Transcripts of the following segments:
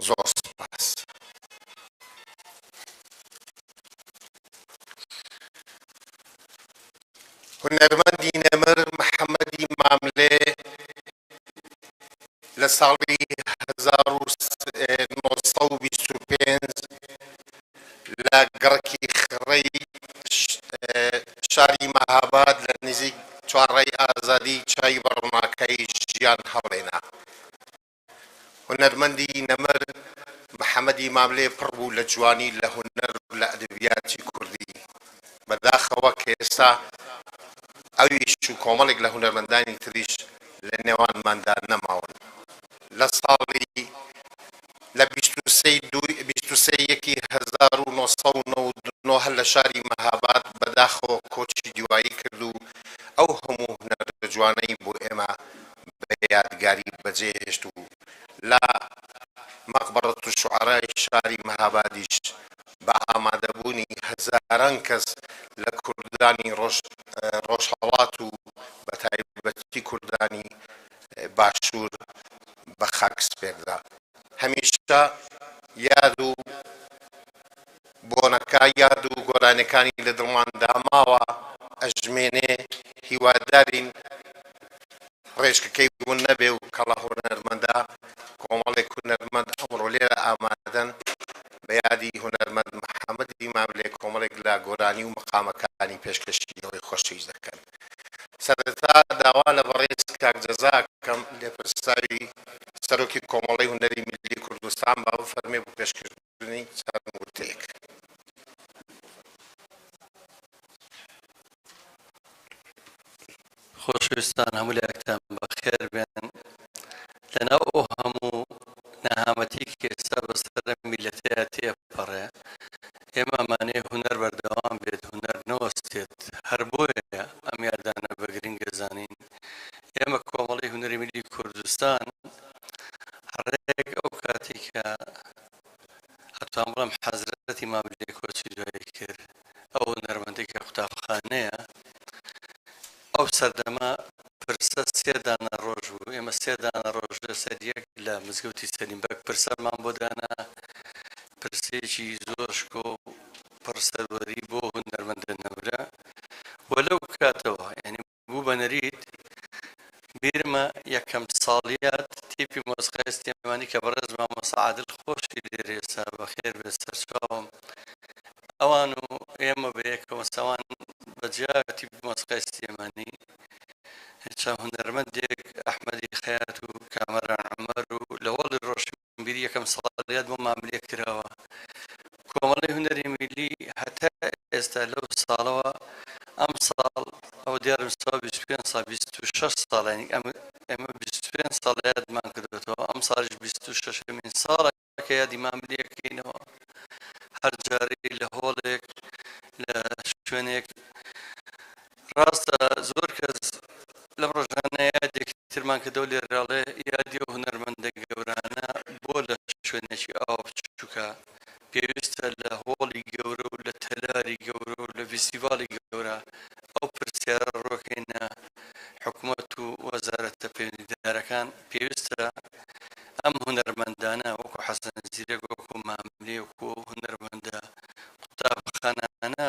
زۆر سوپاس. هونەرمەندی نەمر محەممەدی ماملێ لە ساڵی 1925 لە گەڕکی خڕەی شاری مەهاباد لە نزیک چوارڕێی ئازادی چای بەڕووناکەی ژیان هەڵێنا. هونەرمەندی نەمر محەممەدی ماملێ پڕ بوو لە جوانی لە هونەر و لە ئەدەبیاتی کوردی، بەداخەوە کە ئێستا ئەویش و کۆمەڵێک لە هونەرمەندانی تریش لە نێوانماندا نەماون. لە ساڵی لە 1999 لە شاری مەهاباد بەداخەوە کۆچی دیوایی کرد و ئەو هەموو هونەر جوانەی بۆ ئێمە بە یادگاری بەجێهێشت و لە مەقبەرەت الشوعەرای شاری مەهابادیش بە ئامادەبوونی هەزاران کەس لە کوردانی ڕۆژهەڵات و بە تایبەتی کوردانی باشوور بە خاک سپێردا. هەمیشە یاد و بۆنەکە یاد و گۆرانەکانی لە دڵماندا ماوە. ئەژمێنێ هیوادارین ڕێژکەکەی بوون نەبێ و کەڵە هونەرمەندا کۆمەڵێک هونەرمەند ئەمڕۆ لێرە ئامادەن بە یادی هونەرمەند محەممەدی ماملێ کۆمەڵێک لە گۆرانی و مەقامەکانی پێشکەشیەوەی خۆشەویست دەکەن. سەرەتا داوا لە بەڕێز کاک جەزاکەم لێپرساوی سەرۆکی کۆمەڵەی هونەری میلی کوردستان با بفەرمێ بۆ پێشکەشکردنی چەند وتەیەک. خۆشەویستان هەموو لایەکتان بەخێر بێن. لەناو ئەو هەموو نەهامەتی کە ئێستا بەسەر میلەتەیە تێپەڕێ، ئێمە ئەمانەیە هونەر بەردەوام بێت، هونەر نەوەستێت. هەر بۆیە ئەم یادانە بە گرنگە زانین ئێمە کۆمەڵی هونەری میلی کوردستان هەڕێک ئەو کاتی کە هەتوان بڵێم حەزرەتی ماملێ کۆچی دوایی کرد، ئەو هونەرمەندی کە قوتابخانەیە، ئەو سەردەما پرسە سێ دانە ڕۆژ بوو. ئێمە سێ دانە ڕۆژ لەسەر یەک لە مزگەوتی سەلیمبەگ پرسەمان بۆ دانا، پرسێکی زۆر شکۆ و پڕسەروەری بۆ هونەرمەندە نەمرە. وەلەو کاتەوە یعنی بوو بە نەریت بیرمە یەکەم ساڵیات تیپی مۆسیقای سلێمانی کە بەڕێز مامۆستا عادل خۆشی لێرە ئێستا بەخێر بێت سەرچاوم، ئەوان و ئێمە بە یەکەوە سەوان بەجیا تیپی مۆسیقای سلێمانی چەند هونەرمەندێک ئەحمەدی خەیات و کامەران عومەر و لە وەڵی ڕۆشنبیری یەکەم ساڵیات بۆ ماملێ کراوە. کۆمەڵی هونەری میلی هەتا ئێستا لەو ساڵەوە ئەم ساڵ ئەو دیارم ساڵ 26 ساڵ ینی ئێمە 25 ساڵ یادمان کردوێتەوە، ئەم ساڵیش 26مین ساڵە کە یادی ماملێکەکەینەوە. هەر جارێ لە هۆڵێک لە شوێنێک ڕاستە زۆر کەس لەم ڕۆژانە یادێکی ترمان کردەوە لێراڵێ یادی و هونەرمەندە گەورانە بۆ لە شوێنێکی ئاوا بچووکە پێویستە لە هۆڵی گەورە و لە تەلاری گەورە و لە فیستیڤاڵی گەورە ئەو پرسیارە ڕۆکەینە حکوومەت و وەزارەتە پەیوەندیدارەکان پێویستە ئەم هونەرمەندانە وەکو حەسەن زیرەک وەکو ماملێ وەکو هونەرمەندە قوتابخانانە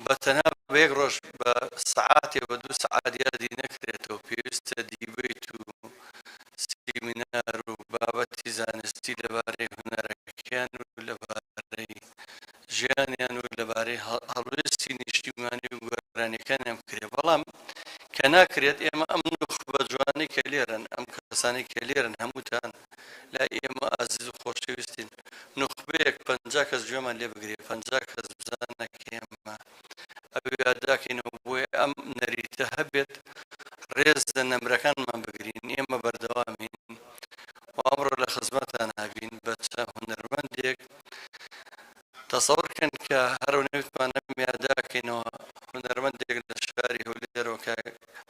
بەتەنها بە یەک ڕۆژ بە سەعاتێ بە 2 سەعات یادی نەکرێتەوە، پێویستە دیبێت و سیمینار و بابەتی زانستی لەبارەی هونەرەکەیان و لەبارەی ژیانیان و لەبارەی هەڵوێستی نیشتیمانی و گۆرانیەکانیان بکرێت. بەڵام کە ناکرێت ئێمە ئەم نوخبە جوانەی کە لێرن، ئەم کەسانی کە لێرن هەمووتان لای ئێمە ئازیز و خۆشەویستین، نوخبەیەک 50 کەس گوێمان لێ بگرێت، 50 کەس بزانە کە ئێمە ئەو یاداکەینەوە بۆیە ئەم نەریتە هەبێت ڕێز لە نەمرەکانمان بگرین. ئێمە بەردەوامین و ئەمڕۆ لە خزمەتان هەبین بە چەند هونەرمەندێک تەسەوڕکەن کە هەرو نەوتمانە یاداکەینەوە. هونەرمەندێک لە شاری هەولێرەوە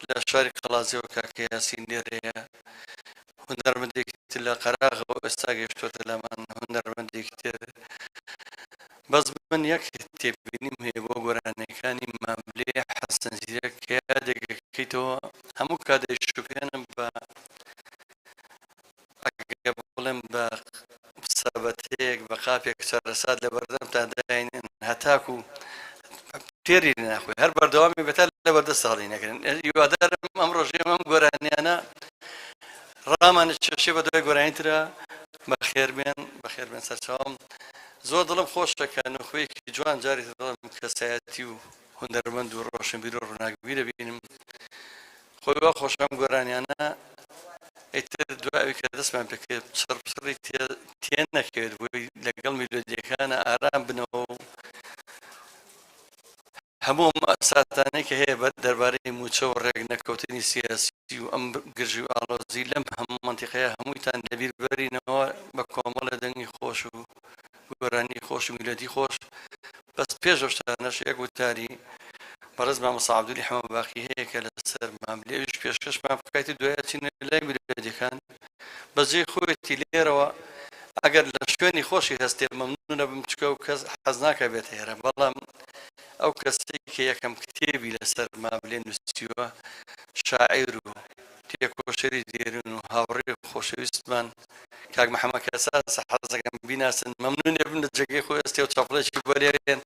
لە شاری قەڵازیەوە کاکە یاسین لێرەیە، هونەرمەندێکی تر لە قەراغەوە ئێستا گەیشتووەتە لەمان، هونەرمەندێکی تر بەس من یەک تێبینیم هەیە بۆ گۆرانیەکانی ماملێ حەسەن زیرەک کە یادێکەکەیتەوە هەموو کاتێک شوپێنم بە ئەگە بڵێم بە چارەسات لە بەردەمتان داینن هەتاکو تێری ناخۆی هەر بەردەوامی بێتە لە بەردەست ساڵی نەکردن هیوادارم ئەم ڕۆژێ ئەم گۆرانیانە ڕامانە چێشێ بە دوای گۆرانیترە بەخێر بێن سەرچاوم زۆر دڵم خۆشە کە نوخوەیەکی جوان جاری دڵم کەسایەتی و هونەرمەند و ڕۆشنبیر و ڕووناکبیر دەبینم خۆی وا خۆشەم گۆرانیانە ئیتر دوای کە دەستمان پێکرد چڕپچڕی تێن نەکەوێت بۆی لەگەڵ میلۆدیەکانە ئارام بنەوە و هەموو ساتانەی کە هەیە دەربارەی موچە و ڕێک نەکەوتنی سیاسی و ئەم گرژی و ئاڵۆزی لەم هەموو منتیقەیە هەموویتان لەبیر ببەرینەوە بە کۆمەڵە دەنگی خۆش و گۆرانی خۆش و میلۆدی خۆش بەس پێش ئەو شتانەش یەک وتاری بەڕێز مامۆستا عەبدولی حەمە باقی هەیە کە لەسەر ماملێویش پێشکەشمان بکاتی دوایە چینە لای میلۆدیەکان بەجێ خۆیەتی لێرەوە ئەگەر لە شوێنی خۆشی هەستێ مەمنونە بم چکە و کەس حەز ناکە بێت هێرە بەڵام ئەو کەسێک کە یەکەم کتێبی لەسەر ماملێ نووسیوە شاعیر و تێکۆشەری دێرین و هاوڕێ خۆشەویستمان کاک محەممەد کەساس حەزەکەم بیناسن مەمنونێ بن لە جێگەی خۆی ئەستێ و چاپڵێکی بەرێن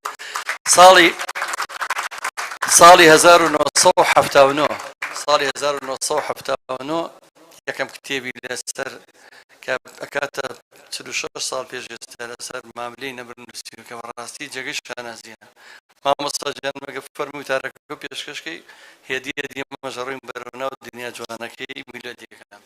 ساڵی 1970 یەکەم کتێبی لەسەر کە ئەکاتە 46 ساڵ پێش ئێستا لەسەر ماملەی نەبرنووسی کە بەڕاستی جێگەی شانازیە مامۆستا گیان مەگە فەرمووی تارەکە پێشکەشکەی هێدیە دیمەژەڕووین بەرەناو دنیا جوانەکەی میلۆدیەکان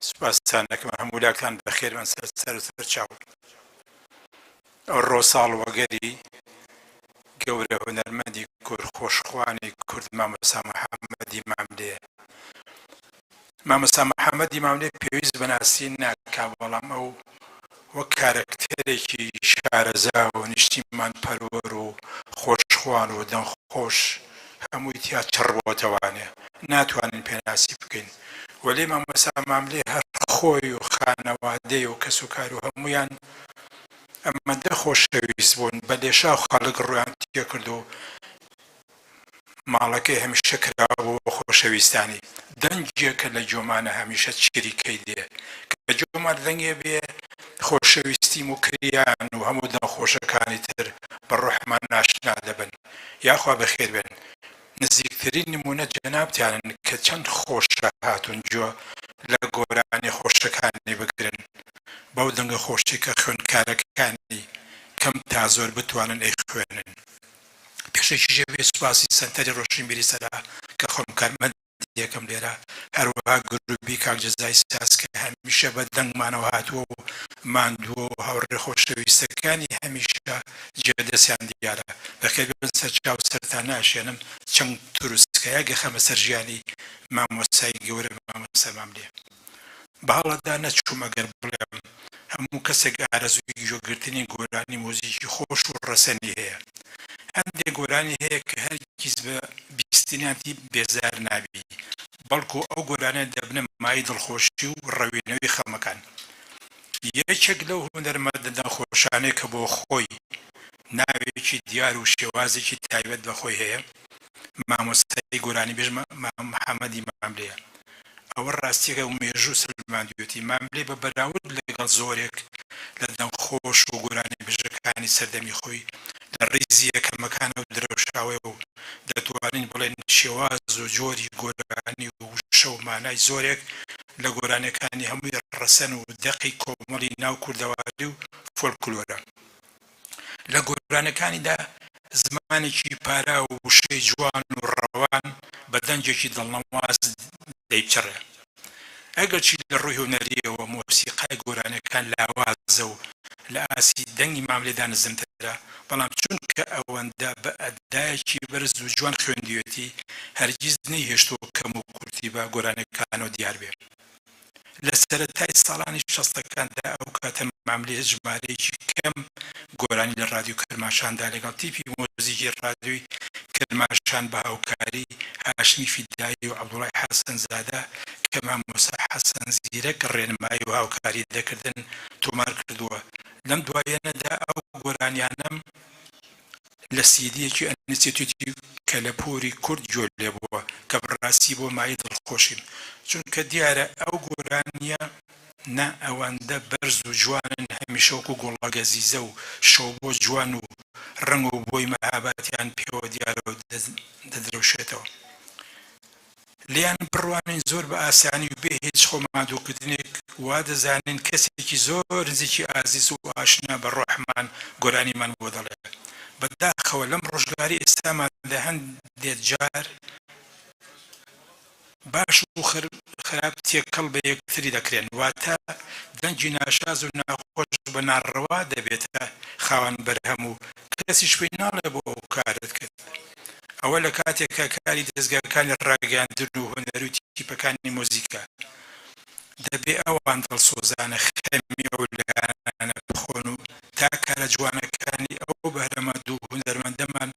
سوپاسان دەکەم هەموو لاکتان بەخێرمان سەر چاو ئەو ڕۆساڵ وەگەری گەورە هونەرمەندی کورد خۆشخوانی کورد مامۆستا محەممەدی ماملێ مامۆستا محەممەدی ماملێ پێویست بەناسی ناکا بەڵام ئەو وەک کارەکتەرێکی شارەزا و نیشتیمان پەروەر و خۆشخوان و دەنگخۆش هەمووی تیا چڕ بۆتەوانێ ناتوانین پێناسی بکەین وەلێ مامۆستا ماملێ هەر خۆی و خانەوادەی و کەس و کار و هەمویان ئەمەندە خۆشەویست بوون بە لێشا و خەڵک ڕویان تێکرد و ماڵەکەی هەمیشە کرابوو بۆ خۆشەویستانی دەنگێکە لە جۆمانە هەمیشە چریکەی دێ کە جۆمان دەنگێ بێ خۆشەویستیم و کریان و هەموو دەنگخۆشەکانی تر بە ڕۆحمان ناشنا دەبن یاخوا بەخێر بێن نزیکترین نمونە جەنابتیانن کە چەند خۆشە هاتون جۆ لە گۆرانی خۆشەکانی بگرن بەو دەنگە خۆشی کە خوێندکارەکانی کەم تا زۆر بتوانن ئەی خوێنن پێشێکی ژێبێ سوپاسی سەنتەری ڕۆشنبیری سەرا کە خۆم کارمەند یەکەم لێرە هەروەها گروپی کاک جەزای ساس کە هەمیشە بە دەنگمانەوە هاتووە و ماندووە و هاوڕێ خۆشەویستەکانی هەمیشە جێدەستیان دیارە بەخێر بن سەر چاو سەرتان ناشێنم چەند تروسکەیە گەخەمە سەر ژیانی مامۆستای گەورە مامۆستا ماملێ بەهەڵەدا نەچووم ئەگەر بڵێم هەموو کەسێک ئارەزووی گوێگرتنی گۆرانی مۆزیکی خۆش و ڕەسەنی هەیە هەندێک گۆرانی هەیە کە هەرگیز بە بیستنیاتی بێزار نابی بەڵکو ئەو گۆرانە دەبنە مای دڵخۆشی و ڕەوێنەوەی خەڵمەکان یەکێک لەو هونەرمەندە دەنگخۆشانەی کە بۆ خۆی ناوێکی دیار و شێوازێکی تایبەت بەخۆی هەیە مامۆستای گۆرانی بێژ محەممەدی ماملەیە ئەوە ڕاستیەکە و مێژوو سلماندوێتی ماملێ بە بەراورد لەگەڵ زۆرێک لە دەنگخۆش و گۆرانی بژەکانی سەردەمی خۆی لە ڕیزی یەکەمەکانە و درەوشاوێ و دەتوانین بڵێن شێواز و جۆری گۆرانی و وشە و مانای زۆرێک لە گۆرانەکانی هەمووی ڕەسەن و دەقی کۆمەڵی ناو کوردەواری و فۆلکلۆرە لە گۆرانەکانیدا زمانێکی پارا و وشەی جوان و ڕەوان بە دەنگێکی دڵنەواز دەیچڕێ ئەگەرچی لە ڕووی هونەریەوە مۆسیقای گۆرانەکان لاوازە و لە ئاسی دەنگی ماملێدا نزمترە بەڵام چونکە ئەوەندە بە ئەدایەکی بەرز و جوان خوێندوێتی هەرگیز نەیهێشتەوە کەم و کورتی بە گۆرانەکانەوە دیار بێ لە سەرەتای ساڵانی 60ەکاندا ئەو کاتە ماملێ ژمارەیەکی کەم گۆرانی لە رادیۆ کەرماشاندا لەگەڵ تیپی مۆزیکی رادیۆی کەرماشان بە هاوکاری هاشمی فیدایی و عەبدوڵای حەسەنزادە کە مامۆستا حەسەن زیرەک ڕێنمایی و هاوکاری دەکردن تۆمار کردووە لەم دوایەنەدا ئەو گۆرانیانەم لە سیدیەکی ئەنستیتوتی کەلەپوری کورد جۆر لێبووە کە بڕاستی بۆ مای دڵخۆشین چونکە دیارە ئەو گۆرانیە نا ئەوەندە بەرز و جوانن هەمیشە وەکو گوڵەگەزیزە و شەو بۆ جوان و ڕنگ و بۆی مەهابەتیان پێوە دیارەوە دەدرەوشێتەوە لیان بڕوانین زۆر بە ئاسانی و بێ هیچ خۆمادووکردنێک وا دەزانین کەسێکی زۆر نزیکی ئازیز و ئاشنا بە ڕۆحمان گۆرانیمان بۆ دەڵێ بەداخەوە لەم ڕۆژگاری ئێستامان لە هەندێک جار باش و خراپ تێکەڵ بە یەکتری دەکرێن واتە دەنگی ناشاز و ناخۆش بە ناڕەوا دەبێتە خاوەن بەرهەم و کەسیش پێی ناڵێ بۆ ئەو کارت کرد ئەوە لە کاتێکە کاری دەستگاکانی ڕاگەیاندن و هونەر و تیپەکانی مۆزیکە دەبێ ئەوان دڵسۆزانە خەمی ئەو لایانە بخۆن و تا کارە جوانەکانی